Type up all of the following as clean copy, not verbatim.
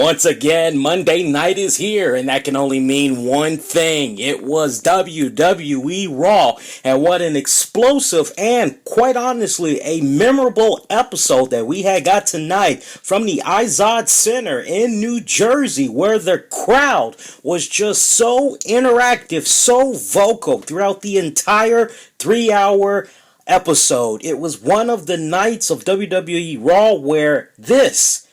Once again, Monday night is here, and that can only mean one thing. It was WWE Raw, and what an explosive and, quite honestly, a memorable episode that we had got tonight from the Izod Center in New Jersey, where the crowd was just so interactive, so vocal throughout the entire 3-hour episode. It was one of the nights of WWE Raw where this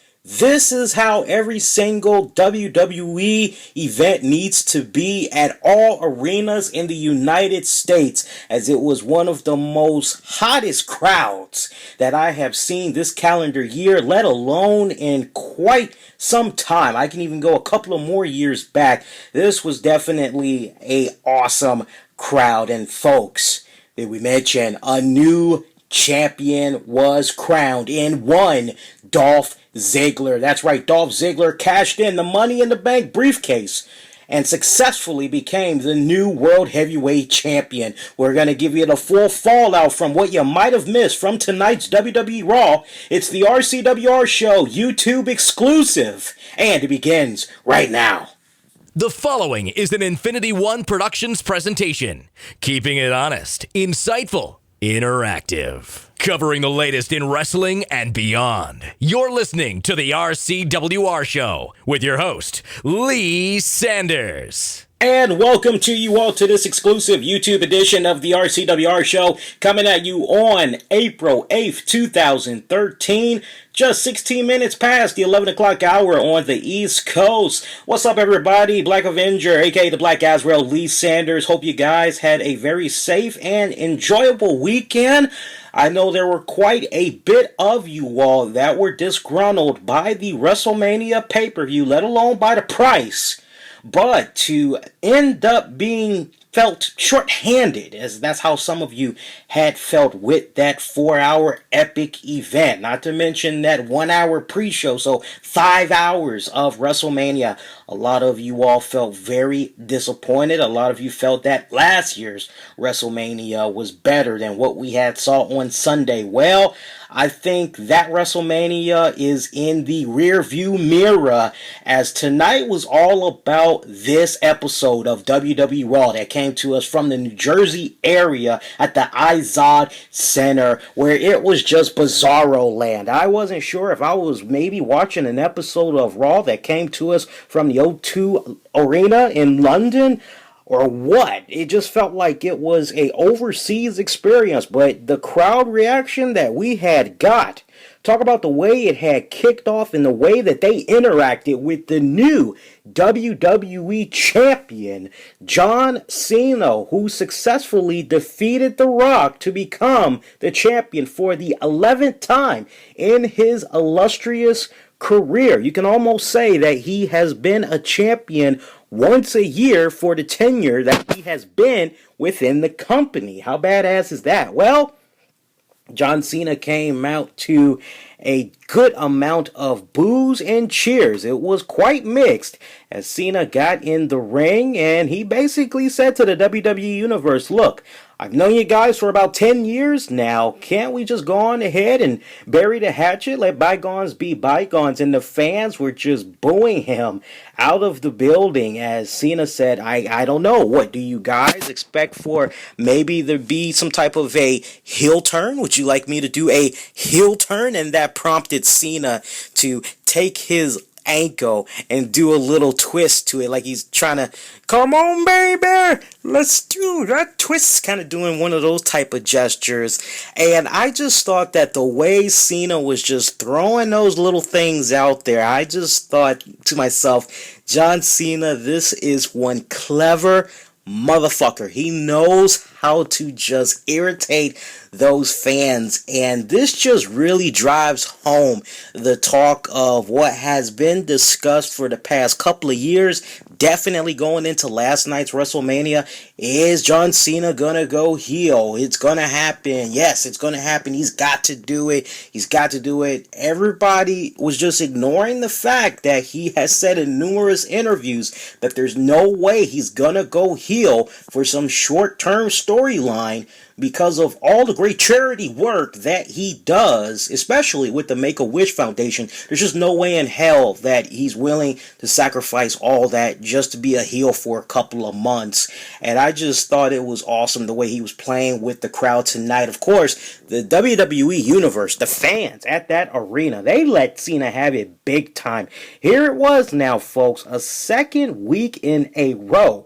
is how every single WWE event needs to be at all arenas in the United States, as it was one of the most hottest crowds that I have seen this calendar year, let alone in quite some time. I can even go a couple of more years back. This was definitely an awesome crowd. And folks, did we mention a new champion was crowned in one Dolph Ziggler. That's right, Dolph Ziggler cashed in the Money in the Bank briefcase and successfully became the new World Heavyweight Champion. We're going to give you the full fallout from what you might have missed from tonight's WWE Raw. It's the RCWR Show, YouTube exclusive, and it begins right now. The following is an Infinity One Productions presentation, keeping it honest, insightful, interactive, covering the latest in wrestling and beyond. You're listening to the RCWR Show with your host, Lee Sanders. And welcome to you all to this exclusive YouTube edition of the RCWR Show, coming at you on April 8th, 2013. Just 16 minutes past the 11 o'clock hour on the East Coast. What's up, everybody? Black Avenger, aka the Black Azrael, Lee Sanders. Hope you guys had a very safe and enjoyable weekend. I know there were quite a bit of you all that were disgruntled by the WrestleMania pay-per-view, let alone by the price. But to end up being felt short-handed, as that's how some of you had felt with that 4-hour epic event. Not to mention that 1-hour pre-show, so 5 hours of WrestleMania. A lot of you all felt very disappointed. A lot of you felt that last year's WrestleMania was better than what we had saw on Sunday. Well, I think that WrestleMania is in the rearview mirror, as tonight was all about this episode of WWE Raw that came to us from the New Jersey area at the Izod Center, where it was just bizarro land. I wasn't sure if I was maybe watching an episode of Raw that came to us from the O2 Arena in London, or what. It just felt like it was a overseas experience, but the crowd reaction that we had got, talk about the way it had kicked off and the way that they interacted with the new WWE Champion, John Cena, who successfully defeated The Rock to become the champion for the 11th time in his illustrious career. You can almost say that he has been a champion once a year for the tenure that he has been within the company. How badass is that? Well, John Cena came out to a good amount of boos and cheers. It was quite mixed as Cena got in the ring, and he basically said to the WWE Universe, look, I've known you guys for about 10 years now. Can't we just go on ahead and bury the hatchet? Let bygones be bygones. And the fans were just booing him out of the building as Cena said, I don't know. What do you guys expect for maybe there be some type of a heel turn? Would you like me to do a heel turn? And that prompted Cena to take his ankle and do a little twist to it, like he's trying to, come on baby, let's do that twist, kind of doing one of those type of gestures. And I just thought that the way Cena was just throwing those little things out there, I just thought to myself, John Cena, this is one clever motherfucker. He knows how to just irritate those fans, and this just really drives home the talk of what has been discussed for the past couple of years, definitely going into last night's WrestleMania. Is John Cena gonna go heel? It's gonna happen. Yes, it's gonna happen. He's got to do it. He's got to do it. Everybody was just ignoring the fact that he has said in numerous interviews that there's no way he's gonna go heel for some short-term storyline because of all the great charity work that he does, especially with the Make-A-Wish Foundation. There's just no way in hell that he's willing to sacrifice all that just to be a heel for a couple of months. And I just thought it was awesome the way he was playing with the crowd tonight. Of course, the WWE Universe, the fans at that arena, they let Cena have it big time. Here it was now, folks, a second week in a row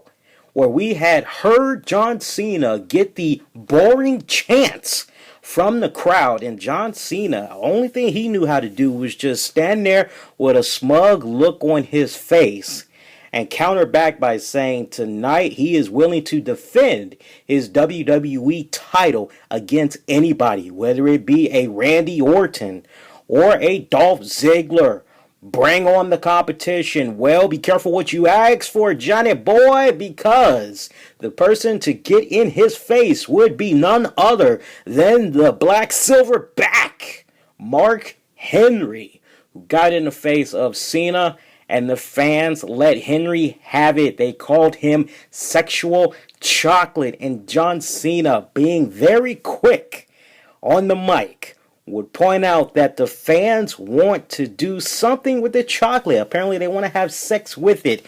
where we had heard John Cena get the boring chants from the crowd, and John Cena, the only thing he knew how to do was just stand there with a smug look on his face and counter back by saying tonight he is willing to defend his WWE title against anybody, whether it be a Randy Orton or a Dolph Ziggler. Bring on the competition. Well, be careful what you ask for, Johnny boy, because the person to get in his face would be none other than the black silverback, Mark Henry, who got in the face of Cena, and the fans let Henry have it. They called him sexual chocolate, and John Cena, being very quick on the mic, would point out that the fans want to do something with the chocolate. Apparently they want to have sex with it.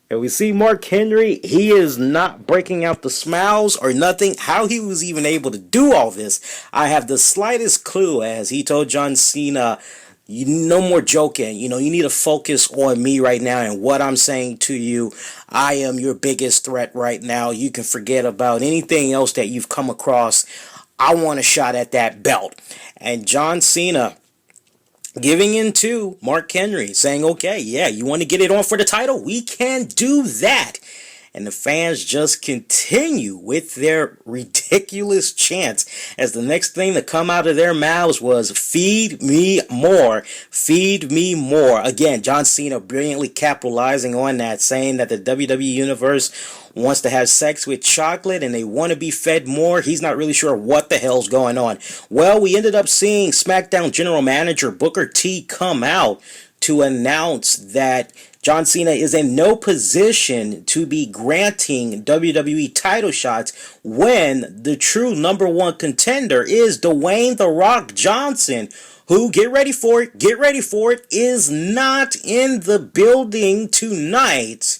And we see Mark Henry, he is not breaking out the smiles or nothing. How he was even able to do all this, I have the slightest clue, as he told John Cena, no more joking. You need to focus on me right now and what I'm saying to you. I am your biggest threat right now. You can forget about anything else that you've come across. I want a shot at that belt. And John Cena giving in to Mark Henry, saying, okay, yeah, you want to get it on for the title? We can do that. And the fans just continue with their ridiculous chants as the next thing to come out of their mouths was, feed me more, feed me more. Again, John Cena brilliantly capitalizing on that, saying that the WWE Universe wants to have sex with chocolate and they want to be fed more. He's not really sure what the hell's going on. Well, we ended up seeing SmackDown General Manager Booker T come out to announce that John Cena is in no position to be granting WWE title shots when the true number one contender is Dwayne "The Rock" Johnson, who, get ready for it, is not in the building tonight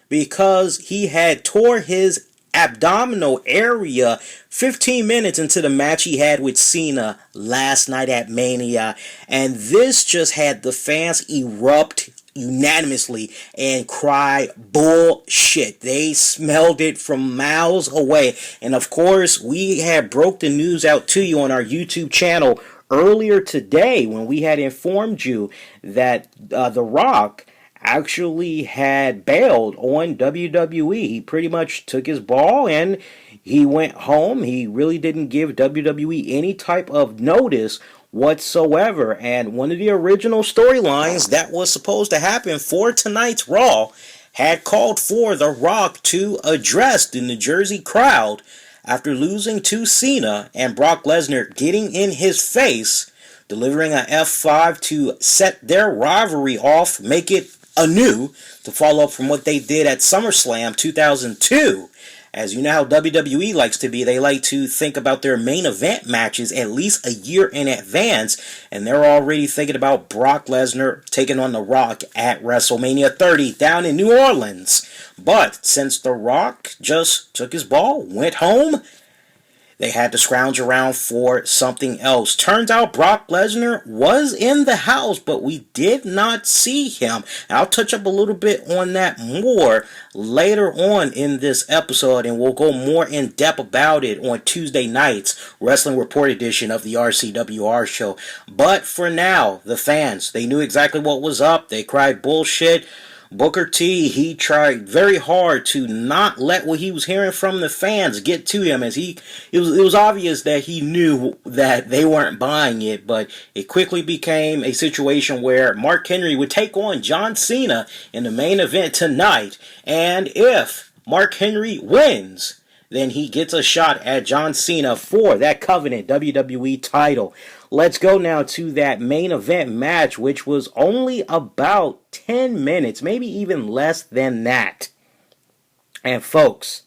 because he had tore his abdominal area 15 minutes into the match he had with Cena last night at Mania, and this just had the fans erupt unanimously and cry bullshit. They smelled it from miles away. And of course, we had broke the news out to you on our YouTube channel earlier today when we had informed you that The Rock actually had bailed on WWE. He pretty much took his ball and he went home. He really didn't give WWE any type of notice whatsoever. And one of the original storylines that was supposed to happen for tonight's Raw had called for The Rock to address the New Jersey crowd after losing to Cena and Brock Lesnar getting in his face, delivering an F5 to set their rivalry off, make it anew, to follow up from what they did at SummerSlam 2002. As you know how WWE likes to be, they like to think about their main event matches at least a year in advance, and they're already thinking about Brock Lesnar taking on The Rock at WrestleMania 30 down in New Orleans. But since The Rock just took his ball, went home, they had to scrounge around for something else. Turns out Brock Lesnar was in the house, but we did not see him. And I'll touch up a little bit on that more later on in this episode, and we'll go more in depth about it on Tuesday night's Wrestling Report edition of the RCWR show. But for now, the fans, they knew exactly what was up. They cried bullshit. Booker T, he tried very hard to not let what he was hearing from the fans get to him, as it was obvious that he knew that they weren't buying it, but it quickly became a situation where Mark Henry would take on John Cena in the main event tonight, and if Mark Henry wins, then he gets a shot at John Cena for that Covenant WWE title. Let's go now to that main event match, which was only about 10 minutes, maybe even less than that. And folks,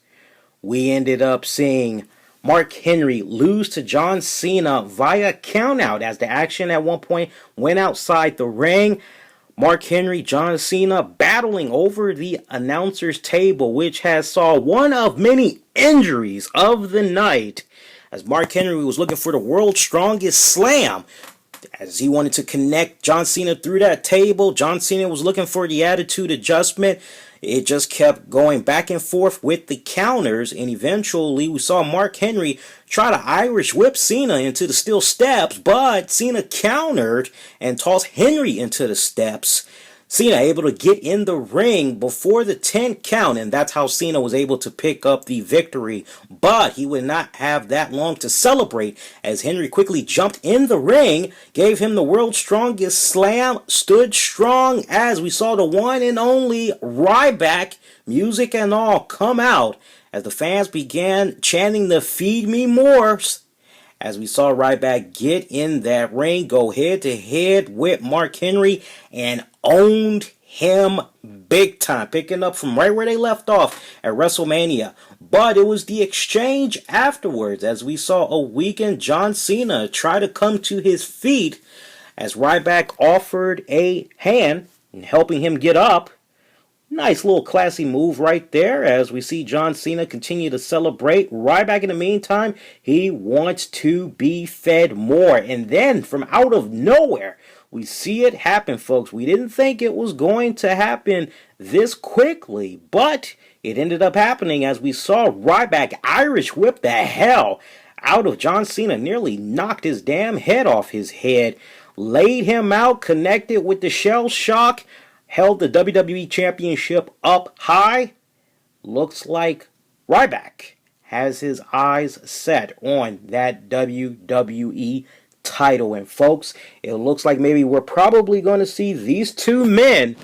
we ended up seeing Mark Henry lose to John Cena via countout as the action at one point went outside the ring. Mark Henry, John Cena battling over the announcer's table, which has saw one of many injuries of the night, as Mark Henry was looking for the world's strongest slam, as he wanted to connect John Cena through that table. John Cena was looking for the attitude adjustment. It just kept going back and forth with the counters, and eventually we saw Mark Henry try to Irish whip Cena into the steel steps, but Cena countered and tossed Henry into the steps. Cena able to get in the ring before the 10 count, and that's how Cena was able to pick up the victory. But he would not have that long to celebrate, as Henry quickly jumped in the ring, gave him the world's strongest slam, stood strong as we saw the one and only Ryback, music and all, come out as the fans began chanting the "Feed Me More," as we saw Ryback get in that ring, go head to head with Mark Henry, and owned him big time, picking up from right where they left off at WrestleMania. But it was the exchange afterwards, as we saw a weakened John Cena try to come to his feet, as Ryback offered a hand in helping him get up. Nice little classy move right there, as we see John Cena continue to celebrate. Ryback, in the meantime, he wants to be fed more. And then, from out of nowhere, we see it happen, folks. We didn't think it was going to happen this quickly, but it ended up happening, as we saw Ryback Irish whip the hell out of John Cena, nearly knocked his damn head off his head, laid him out, connected with the shell shock, held the WWE Championship up high. Looks like Ryback has his eyes set on that WWE title. And folks, it looks like maybe we're probably going to see these two men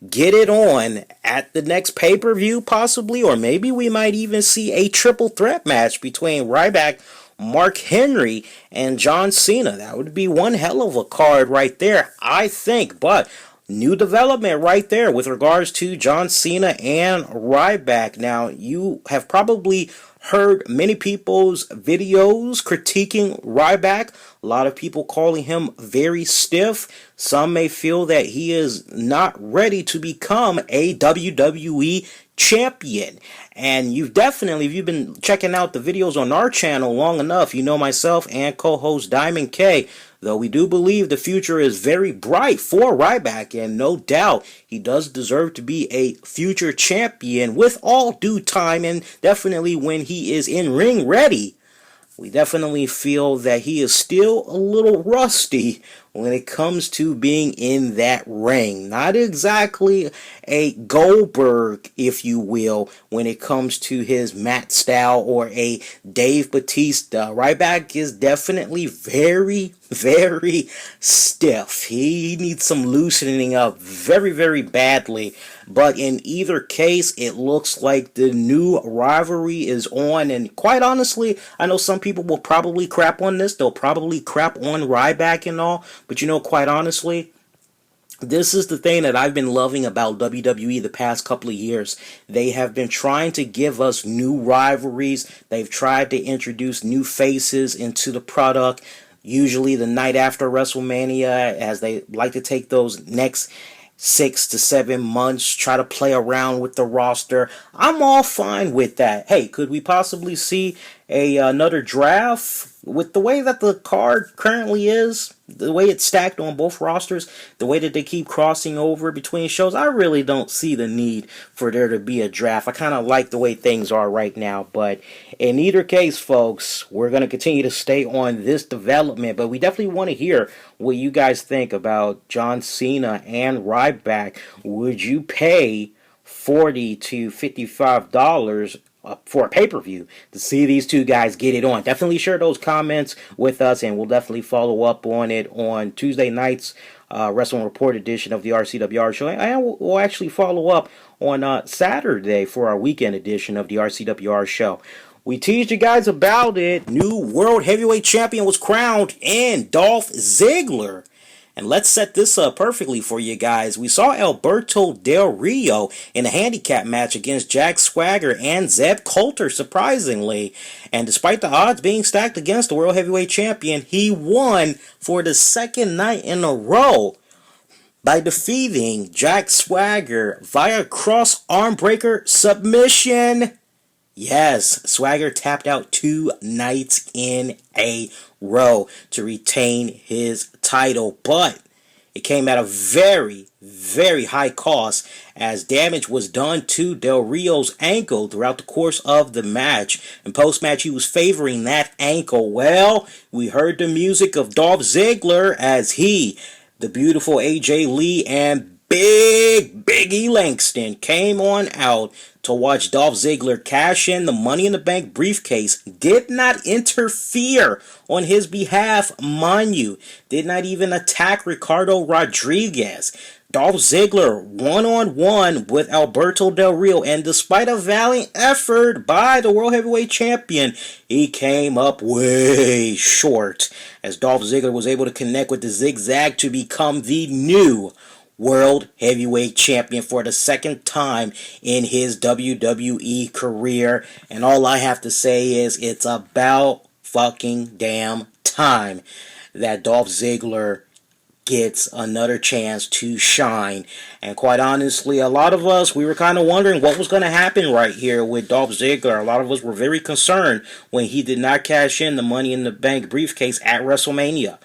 get it on at the next pay-per-view possibly, or maybe we might even see a triple threat match between Ryback, Mark Henry, and John Cena. That would be one hell of a card right there, I think. But new development right there with regards to John Cena and Ryback. Now, you have probably heard many people's videos critiquing Ryback. A lot of people calling him very stiff. Some may feel that he is not ready to become a WWE champion. And you've definitely, if you've been checking out the videos on our channel long enough, you know myself and co-host Diamond K, though we do believe the future is very bright for Ryback, and no doubt he does deserve to be a future champion with all due time, and definitely when he is in ring ready. We definitely feel that he is still a little rusty when it comes to being in that ring. Not exactly a Goldberg, if you will, when it comes to his mat style, or a Dave Bautista. Ryback is definitely very, very stiff. He needs some loosening up very, very badly. But in either case, it looks like the new rivalry is on. And quite honestly, I know some people will probably crap on this. They'll probably crap on Ryback and all. But you know, quite honestly, this is the thing that I've been loving about WWE the past couple of years. They have been trying to give us new rivalries. They've tried to introduce new faces into the product, usually the night after WrestleMania, as they like to take those next 6 to 7 months, try to play around with the roster. I'm all fine with that. Hey, could we possibly see another draft? With the way that the card currently is, the way it's stacked on both rosters, the way that they keep crossing over between shows, I really don't see the need for there to be a draft. I kind of like the way things are right now. But in either case, folks, we're going to continue to stay on this development. But we definitely want to hear what you guys think about John Cena and Ryback. Would you pay $40 to $55 for a pay-per-view to see these two guys get it on? Definitely share those comments with us, and we'll definitely follow up on it on Tuesday night's Wrestling Report edition of the RCWR show, and we'll actually follow up on Saturday for our weekend edition of the RCWR show. We teased you guys about it. New World Heavyweight Champion was crowned, and Dolph Ziggler And let's set this up perfectly for you guys. We saw Alberto Del Rio in a handicap match against Jack Swagger and Zeb Coulter, surprisingly. And despite the odds being stacked against the World Heavyweight Champion, he won for the second night in a row by defeating Jack Swagger via cross arm breaker submission. Yes, Swagger tapped out 2 nights in a row to retain his title, but it came at a very, very high cost as damage was done to Del Rio's ankle throughout the course of the match. And post-match, he was favoring that ankle. Well, we heard the music of Dolph Ziggler as he, the beautiful AJ Lee, and Big E Langston came on out to watch Dolph Ziggler cash in the Money in the Bank briefcase. Did not interfere on his behalf, mind you. Did not even attack Ricardo Rodriguez. Dolph Ziggler one-on-one with Alberto Del Rio, and despite a valiant effort by the World Heavyweight Champion, he came up way short as Dolph Ziggler was able to connect with the zigzag to become the new World Heavyweight Champion for the second time in his WWE career. And all I have to say is it's about fucking damn time that Dolph Ziggler gets another chance to shine. And quite honestly, a lot of us, we were kind of wondering what was going to happen right here with Dolph Ziggler. A lot of us were very concerned when he did not cash in the Money in the Bank briefcase at WrestleMania,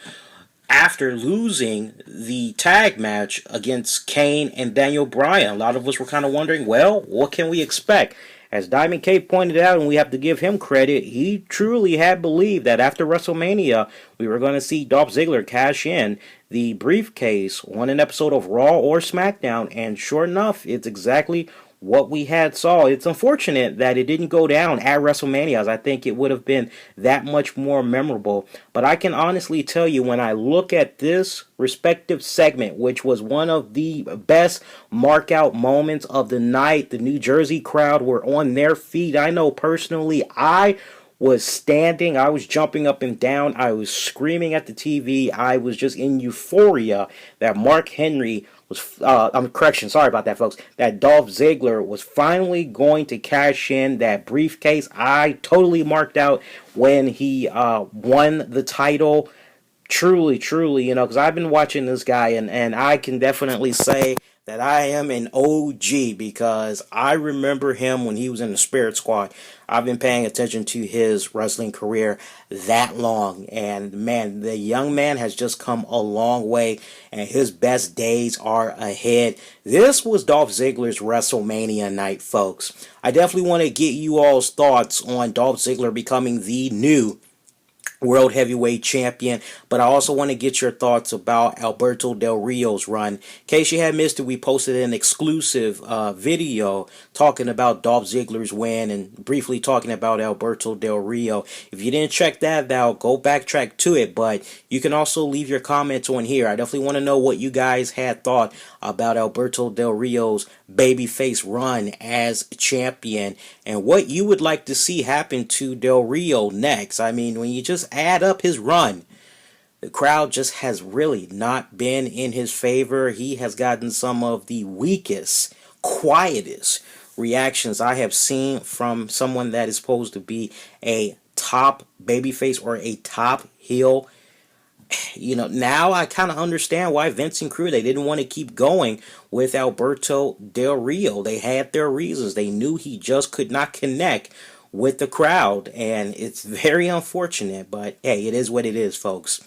after losing the tag match against Kane and Daniel Bryan. A lot of us were kind of wondering, well, what can we expect? As Diamond K pointed out, and we have to give him credit, he truly had believed that after WrestleMania, we were going to see Dolph Ziggler cash in the briefcase on an episode of Raw or SmackDown, and sure enough, it's exactly what we had saw. It's unfortunate that it didn't go down at WrestleMania, as I think it would have been that much more memorable. But I can honestly tell you, when I look at this respective segment, which was one of the best mark out moments of the night, the New Jersey crowd were on their feet. I know personally, I was standing, I was jumping up and down, I was screaming at the TV, I was just in euphoria that Mark Henry was, sorry about that, folks, that Dolph Ziggler was finally going to cash in that briefcase. I totally marked out when he won the title. Truly, because I've been watching this guy, and I can definitely say that I am an OG because I remember him when he was in the Spirit Squad. I've been paying attention to his wrestling career that long, and man, the young man has just come a long way, and his best days are ahead. This was Dolph Ziggler's WrestleMania night, folks. I definitely want to get you all's thoughts on Dolph Ziggler becoming the new World Heavyweight Champion, but I also want to get your thoughts about Alberto Del Rio's run. In case you had missed it, we posted an exclusive video talking about Dolph Ziggler's win and briefly talking about Alberto Del Rio. If you didn't check that out, go backtrack to it, but you can also leave your comments on here. I definitely want to know what you guys had thought about Alberto Del Rio's babyface run as champion and what you would like to see happen to Del Rio next. I mean, when you just add up his run, the crowd just has really not been in his favor. He has gotten some of the weakest, quietest reactions I have seen from someone that is supposed to be a top babyface or a top heel. You know, now I kind of understand why Vince and crew, they didn't want to keep going with Alberto Del Rio. They had their reasons. They knew he just could not connect with the crowd, and it's very unfortunate, but hey, it is what it is, folks.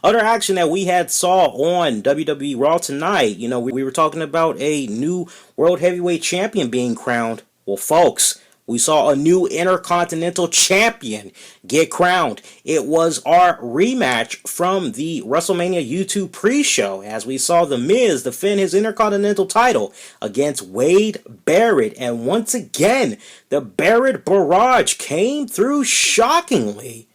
Other action that we had saw on WWE Raw tonight, you know, we were talking about a new World Heavyweight Champion being crowned. Well, folks, we saw a new Intercontinental Champion get crowned. It was our rematch from the WrestleMania YouTube pre-show, as we saw The Miz defend his Intercontinental title against Wade Barrett. And once again, the Barrett barrage came through shockingly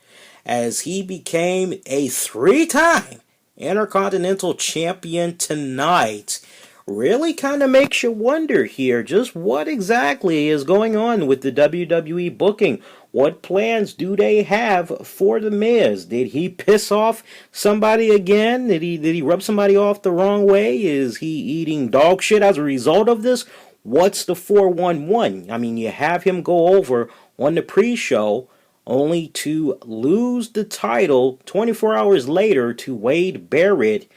as he became a 3-time Intercontinental Champion tonight. really kind of makes you wonder here just what exactly is going on with the WWE booking. What plans do they have for The Miz? Did he piss off somebody again? Did he rub somebody off the wrong way? Is he eating dog shit as a result of this? What's the 411? I mean, you have him go over on the pre-show only to lose the title 24 hours later to Wade Barrett.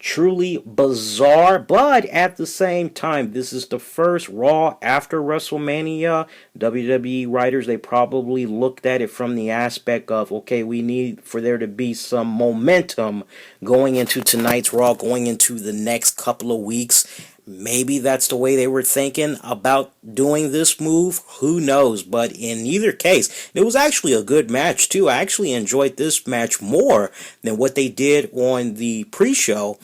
Truly bizarre, but at the same time, this is the first Raw after WrestleMania. WWE writers, they probably looked at it from the aspect of, okay, we need for there to be some momentum going into tonight's Raw, going into the next couple of weeks. Maybe that's the way they were thinking about doing this move. Who knows? But in either case, it was actually a good match too. I actually enjoyed this match more than what they did on the pre-show.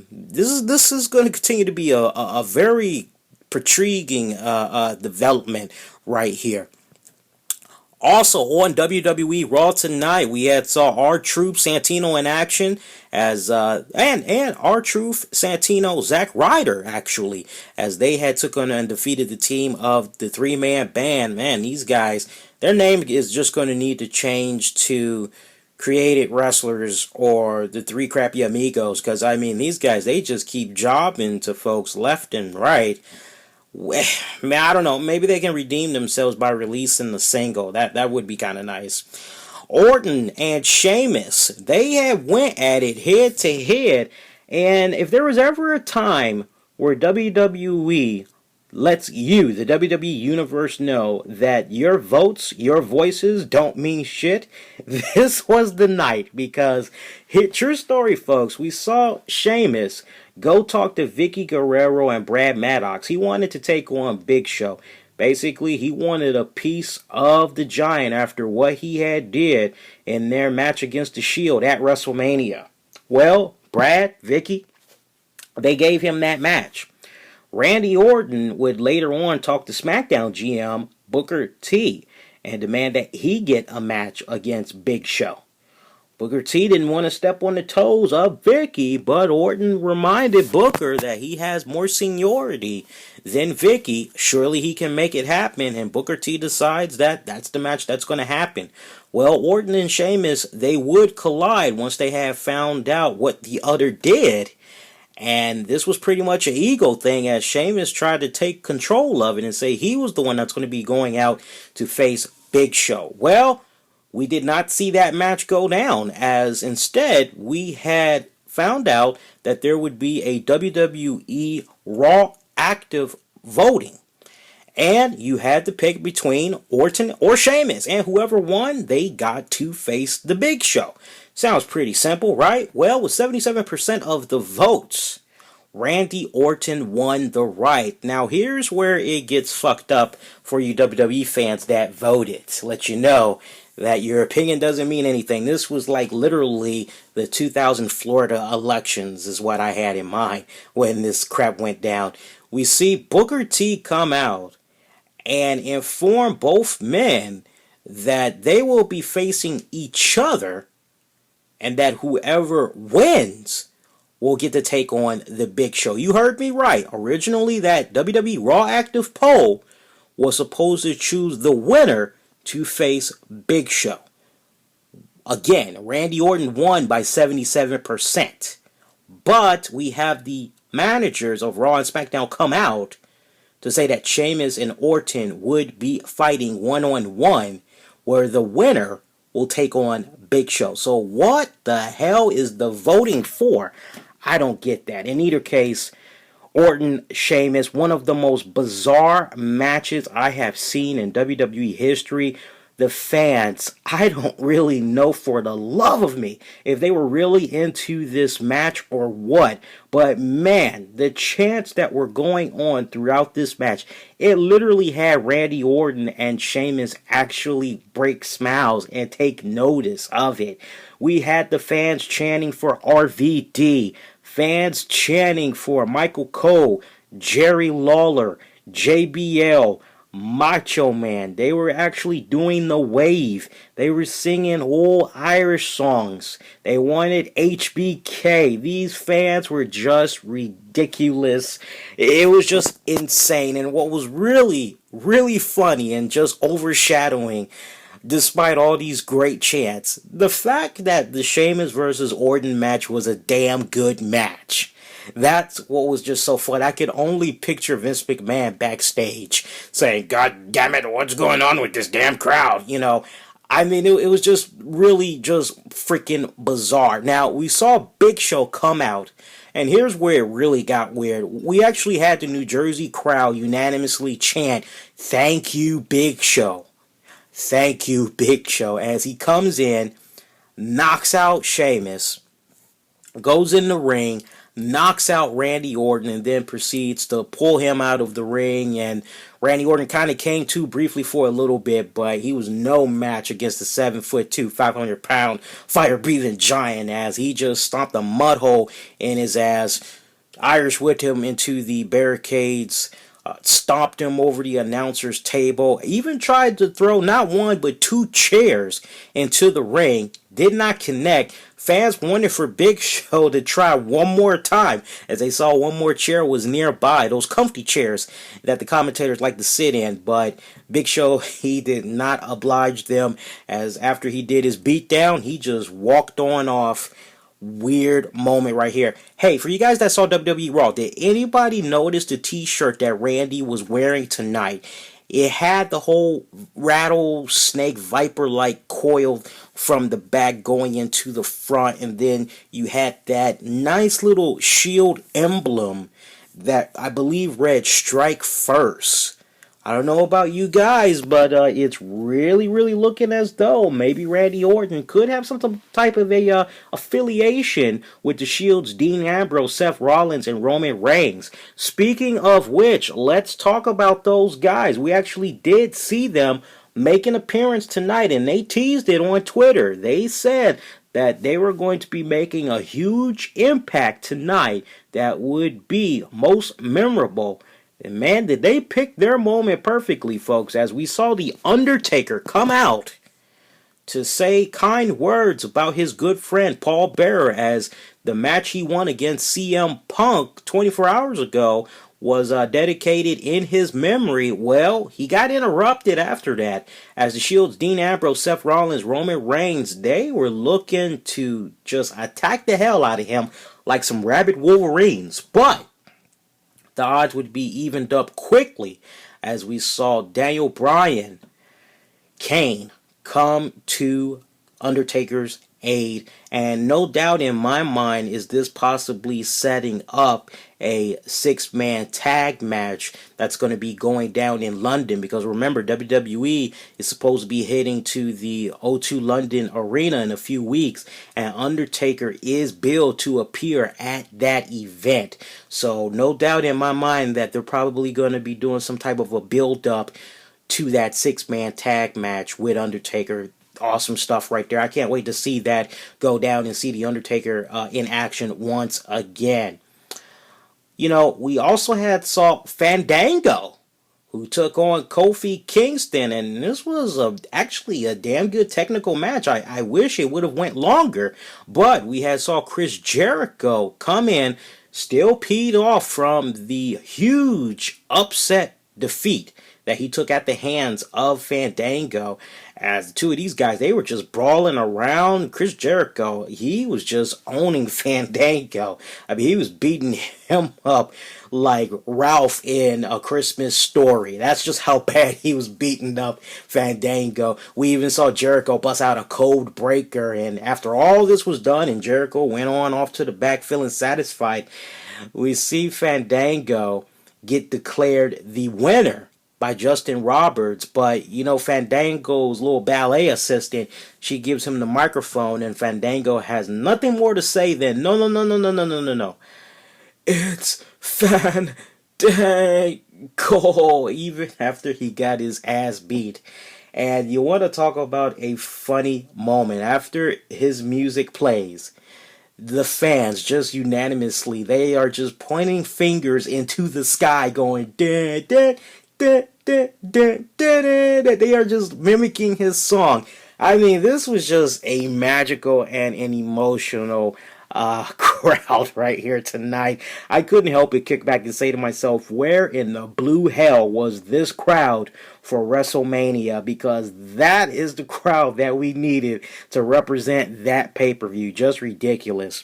This is going to continue to be a very intriguing development right here. Also on WWE Raw tonight, we saw R-Truth Santino in action as and R-Truth Santino Zack Ryder actually, as they had took on and defeated the team of the three-man band. Man, these guys, their name is just going to need to change to Created Wrestlers or the Three Crappy Amigos, because I mean these guys, they just keep jobbing to folks left and right. Man, I don't know. Maybe they can redeem themselves by releasing the single. That would be kind of nice. Orton and Sheamus, they had went at it head to head. And if there was ever a time where WWE lets you, the WWE Universe, know that your votes, your voices don't mean shit, this was the night. Because, true story, folks, we saw Sheamus go talk to Vicky Guerrero and Brad Maddox. He wanted to take on Big Show. Basically, he wanted a piece of the Giant after what he had did in their match against the Shield at WrestleMania. Well, Brad, Vicky, they gave him that match. Randy Orton would later on talk to SmackDown GM Booker T and demand that he get a match against Big Show. Booker T didn't want to step on the toes of Vicky, but Orton reminded Booker that he has more seniority than Vicky. Surely he can make it happen, and Booker T decides that that's the match that's going to happen. Well, Orton and Sheamus, they would collide once they have found out what the other did. And this was pretty much an ego thing, as Sheamus tried to take control of it and say he was the one that's going to be going out to face Big Show. Well, we did not see that match go down, as instead we had found out that there would be a WWE Raw active voting. And you had to pick between Orton or Sheamus, and whoever won, they got to face the Big Show. Sounds pretty simple, right? Well, with 77% of the votes, Randy Orton won the right. Now, here's where it gets fucked up for you WWE fans that voted. To let you know that your opinion doesn't mean anything. This was like literally the 2000 Florida elections is what I had in mind when this crap went down. We see Booker T come out and inform both men that they will be facing each other and that whoever wins will get to take on the Big Show. You heard me right. Originally, that WWE Raw active poll was supposed to choose the winner to face Big Show. Again, Randy Orton won by 77%. But we have the managers of Raw and SmackDown come out to say that Sheamus and Orton would be fighting one-on-one, where the winner will take on Big Show. So what the hell is the voting for? I don't get that. In either case, Orton, Sheamus, one of the most bizarre matches I have seen in WWE history. The fans, I don't really know for the love of me if they were really into this match or what. But man, the chants that were going on throughout this match, it literally had Randy Orton and Sheamus actually break smiles and take notice of it. We had the fans chanting for RVD, fans chanting for Michael Cole, Jerry Lawler, JBL, Macho Man. They were actually doing the wave. They were singing old Irish songs. They wanted HBK. These fans were just ridiculous. It was just insane. And what was really, really funny and just overshadowing, despite all these great chants, the fact that the Sheamus versus Orton match was a damn good match. That's what was just so fun. I could only picture Vince McMahon backstage saying, "God damn it, what's going on with this damn crowd?" I mean, it was just really just freaking bizarre. Now, we saw Big Show come out, and here's where it really got weird. We actually had the New Jersey crowd unanimously chant, "Thank you, Big Show. Thank you, Big Show," as he comes in, knocks out Sheamus, goes in the ring, knocks out Randy Orton, and then proceeds to pull him out of the ring. And Randy Orton kind of came to briefly for a little bit, but he was no match against the 7'2", 500-pound fire-breathing giant, as he just stomped a mud hole in his ass, Irish whipped him into the barricades, stomped him over the announcer's table, even tried to throw not one but two chairs into the ring, did not connect. Fans wanted for Big Show to try one more time, as they saw one more chair was nearby, those comfy chairs that the commentators like to sit in, but Big Show, he did not oblige them, as after he did his beatdown, he just walked on off. Weird moment right here. Hey, for you guys that saw WWE Raw, did anybody notice the t-shirt that Randy was wearing tonight? It had the whole rattlesnake viper-like coil from the back going into the front, and then you had that nice little shield emblem that I believe read "Strike First." I don't know about you guys, but it's really, really looking as though maybe Randy Orton could have some type of a affiliation with the Shield's Dean Ambrose, Seth Rollins, and Roman Reigns. Speaking of which, let's talk about those guys. We actually did see them make an appearance tonight, and they teased it on Twitter. They said that they were going to be making a huge impact tonight that would be most memorable. And man, did they pick their moment perfectly, folks, as we saw The Undertaker come out to say kind words about his good friend Paul Bearer, as the match he won against CM Punk 24 hours ago was dedicated in his memory. Well, he got interrupted after that, as the Shield's Dean Ambrose, Seth Rollins, Roman Reigns, they were looking to just attack the hell out of him like some rabid Wolverines. But the odds would be evened up quickly as we saw Daniel Bryan, Kane, come to Undertaker's aid. And no doubt in my mind is this possibly setting up a 6-man tag match that's going to be going down in London, because remember, WWE is supposed to be heading to the O2 London Arena in a few weeks, and Undertaker is billed to appear at that event. So no doubt in my mind that they're probably going to be doing some type of a build-up to that 6-man tag match with Undertaker. Awesome stuff right there. I can't wait to see that go down and see The Undertaker in action once again. We also saw Fandango, who took on Kofi Kingston, and this was actually a damn good technical match. I wish it would have went longer, but we saw Chris Jericho come in, still peed off from the huge upset defeat that he took at the hands of Fandango. As the two of these guys, they were just brawling around. Chris Jericho, he was just owning Fandango. I mean, he was beating him up like Ralph in A Christmas Story. That's just how bad he was beating up Fandango. We even saw Jericho bust out a code breaker, and after all this was done and Jericho went on off to the back feeling satisfied, we see Fandango get declared the winner by Justin Roberts. But Fandango's little ballet assistant, she gives him the microphone, and Fandango has nothing more to say than no, it's Fandango, even after he got his ass beat. And you want to talk about a funny moment. After his music plays, the fans just unanimously, they are just pointing fingers into the sky going, da, da, da, They are just mimicking his song. I mean, this was just a magical and an emotional crowd right here tonight. I couldn't help but kick back and say to myself, where in the blue hell was this crowd for WrestleMania? Because that is the crowd that we needed to represent that pay-per-view. Just ridiculous.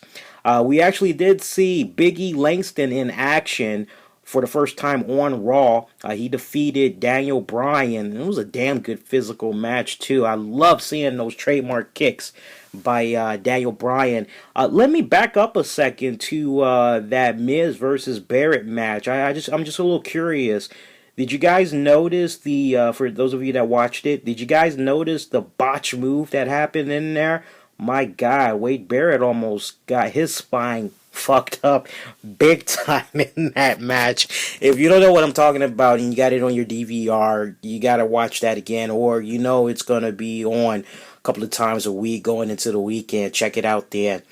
We actually did see Big E Langston in action for the first time on Raw. He defeated Daniel Bryan. It was a damn good physical match, too. I love seeing those trademark kicks by Daniel Bryan. Let me back up a second to that Miz versus Barrett match. I'm just a little curious. Did you guys notice for those of you that watched it, did you guys notice the botch move that happened in there? My God, Wade Barrett almost got his spine fucked up big time in that match. If you don't know what I'm talking about and you got it on your DVR, you got to watch that again, or you know it's going to be on a couple of times a week going into the weekend. Check it out there.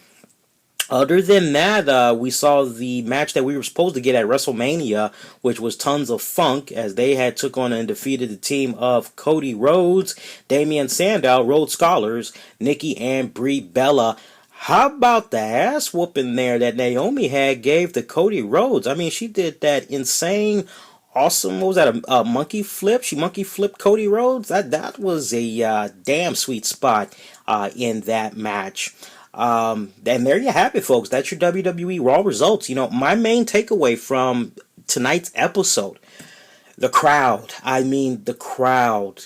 Other than that, we saw the match that we were supposed to get at WrestleMania, which was Tons of Funk, as they had took on and defeated the team of Cody Rhodes, Damian Sandow, Rhodes Scholars, Nikki, and Brie Bella. How about the ass whooping there that Naomi had gave to Cody Rhodes? I mean, she did that insane, awesome, what was that, a monkey flip? She monkey flipped Cody Rhodes? That was a damn sweet spot in that match. And there you have it, folks. That's your WWE Raw results. You know, my main takeaway from tonight's episode, the crowd. I mean, the crowd.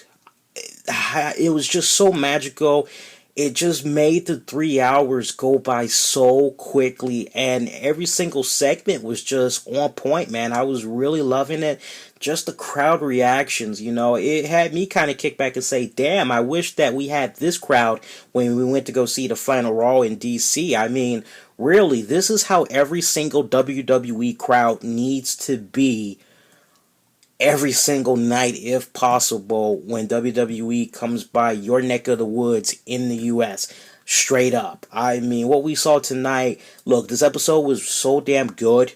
It was just so magical. It just made the 3 hours go by so quickly, and every single segment was just on point, man. I was really loving it. Just the crowd reactions, you know, it had me kind of kick back and say, damn, I wish that we had this crowd when we went to go see the final Raw in DC. I mean, really, this is how every single WWE crowd needs to be every single night, if possible, when WWE comes by your neck of the woods in the U.S. Straight up. I mean, what we saw tonight, look, this episode was so damn good.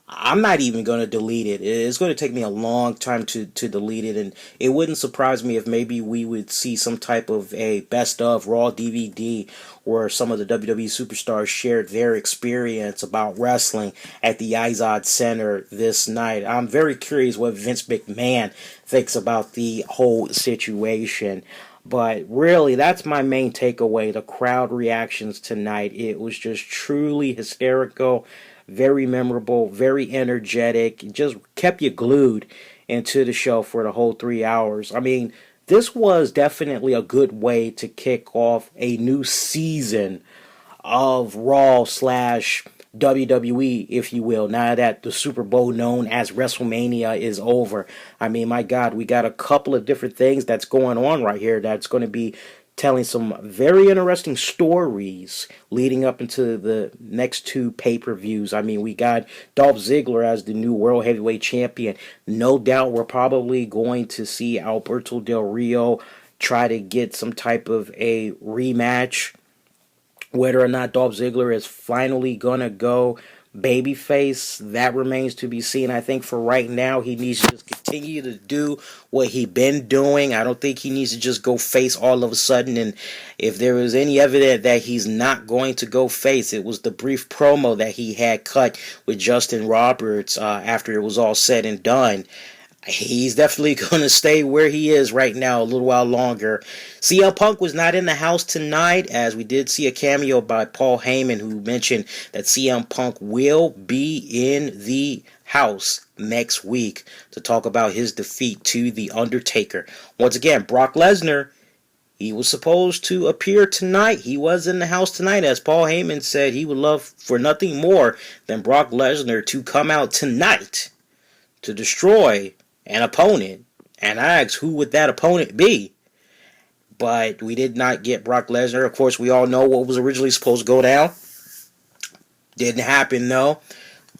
I'm not even going to delete it. It's going to take me a long time to delete it, and it wouldn't surprise me if maybe we would see some type of a best of Raw DVD where some of the WWE superstars shared their experience about wrestling at the Izod Center this night. I'm very curious what Vince McMahon thinks about the whole situation. But really, that's my main takeaway, the crowd reactions tonight. It was just truly hysterical. Very memorable, very energetic. It just kept you glued into the show for the whole 3 hours. I mean, this was definitely a good way to kick off a new season of Raw slash WWE, if you will, now that the Super Bowl known as WrestleMania is over. I mean, my God, we got a couple of different things that's going on right here that's going to be telling some very interesting stories leading up into the next two pay-per-views. I mean, we got Dolph Ziggler as the new World Heavyweight Champion. No doubt we're probably going to see Alberto Del Rio try to get some type of a rematch. Whether or not Dolph Ziggler is finally going to go babyface, that remains to be seen. I think for right now, he needs to just continue to do what he been doing. I don't think he needs to just go face all of a sudden. And if there was any evidence that he's not going to go face, it was the brief promo that he had cut with Justin Roberts after it was all said and done. He's definitely going to stay where he is right now a little while longer. CM Punk was not in the house tonight, as we did see a cameo by Paul Heyman, who mentioned that CM Punk will be in the house next week to talk about his defeat to The Undertaker. Once again, Brock Lesnar, he was supposed to appear tonight. He was in the house tonight, as Paul Heyman said he would love for nothing more than Brock Lesnar to come out tonight to destroy an opponent, and I asked who would that opponent be. But we did not get Brock Lesnar. Of course, we all know what was originally supposed to go down. Didn't happen, though.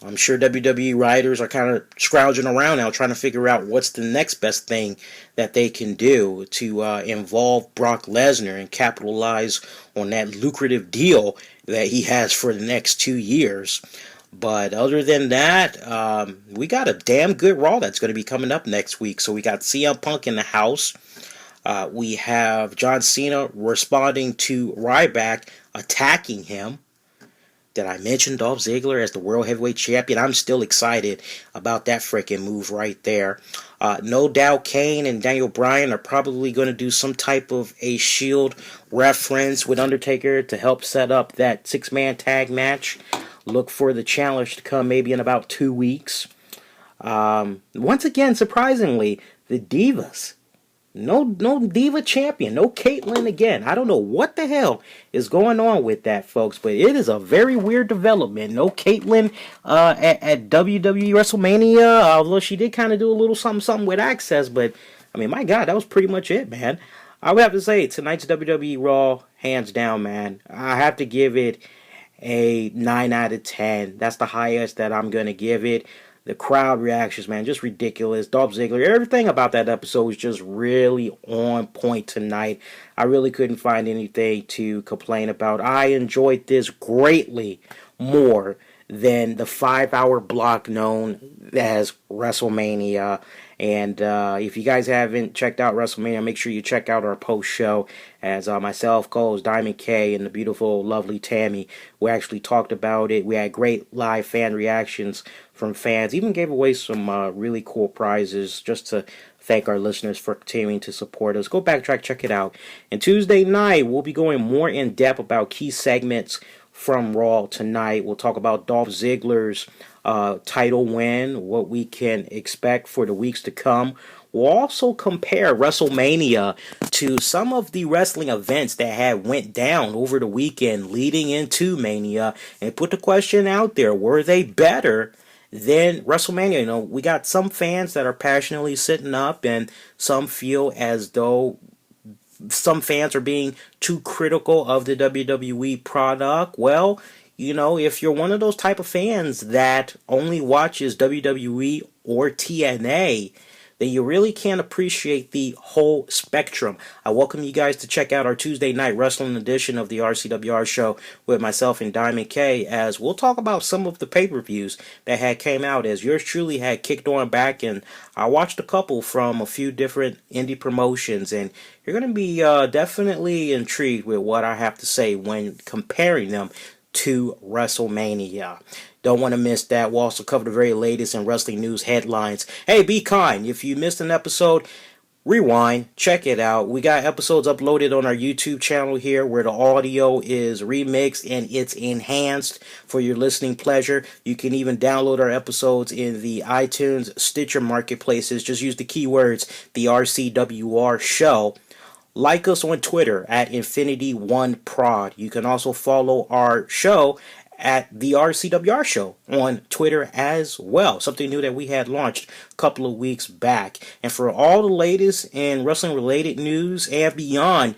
I'm sure WWE writers are kind of scrounging around now trying to figure out what's the next best thing that they can do to involve Brock Lesnar and capitalize on that lucrative deal that he has for the next 2 years. But other than that, we got a damn good Raw that's going to be coming up next week. So we got CM Punk in the house. We have John Cena responding to Ryback attacking him. Did I mention Dolph Ziggler as the World Heavyweight Champion? I'm still excited about that freaking move right there. No doubt Kane and Daniel Bryan are probably going to do some type of a Shield reference with Undertaker to help set up that six-man tag match. Look for the challenge to come maybe in about 2 weeks. Once again, surprisingly, the Divas. No Diva champion. No Caitlyn again. I don't know what the hell is going on with that, folks, but it is a very weird development. No Caitlyn at WWE WrestleMania, although she did kind of do a little something with Access, but, I mean, my God, that was pretty much it, man. I would have to say, tonight's WWE Raw, hands down, man. I have to give it a 9 out of 10. That's the highest that I'm going to give it. The crowd reactions, man, just ridiculous. Dolph Ziggler, everything about that episode was just really on point tonight. I really couldn't find anything to complain about. I enjoyed this greatly more than the 5-hour block known as WrestleMania. And if you guys haven't checked out WrestleMania, make sure you check out our post show as myself, Coles, Diamond K, and the beautiful, lovely Tammy, we actually talked about it. We had great live fan reactions from fans. Even gave away some really cool prizes just to thank our listeners for continuing to support us. Go backtrack, check it out. And Tuesday night, we'll be going more in depth about key segments from Raw tonight. We'll talk about Dolph Ziggler's title win, what we can expect for the weeks to come. We'll also compare WrestleMania to some of the wrestling events that had went down over the weekend leading into Mania and put the question out there, were they better than WrestleMania? You know, we got some fans that are passionately sitting up and some feel as though some fans are being too critical of the WWE product. Well, you know, if you're one of those type of fans that only watches WWE or TNA, then you really can't appreciate the whole spectrum. I welcome you guys to check out our Tuesday night wrestling edition of the RCWR show with myself and Diamond K, as we'll talk about some of the pay-per-views that had came out, as yours truly had kicked on back, and I watched a couple from a few different indie promotions, and you're going to be definitely intrigued with what I have to say when comparing them to WrestleMania. Don't want to miss that. We'll also cover the very latest in wrestling news headlines. Hey, be kind. If you missed an episode, rewind, check it out. We got episodes uploaded on our YouTube channel here where the audio is remixed and it's enhanced for your listening pleasure. You can even download our episodes in the iTunes, Stitcher marketplaces. Just use the keywords, the RCWR show. Like us on Twitter at Infinity1Prod. You can also follow our show at the RCWR show on Twitter as well. Something new that we had launched a couple of weeks back. And for all the latest in wrestling related news and beyond,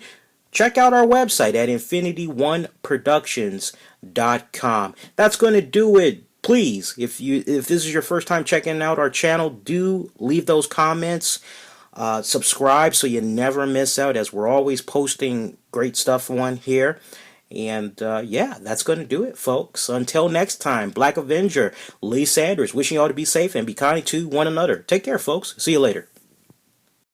check out our website at Infinity1Productions.com. That's going to do it. Please, if this is your first time checking out our channel, do leave those comments. Subscribe so you never miss out, as we're always posting great stuff on here. And yeah, that's going to do it, folks. Until next time, Black Avenger, Lee Sanders, wishing you all to be safe and be kind to one another. Take care, folks. See you later.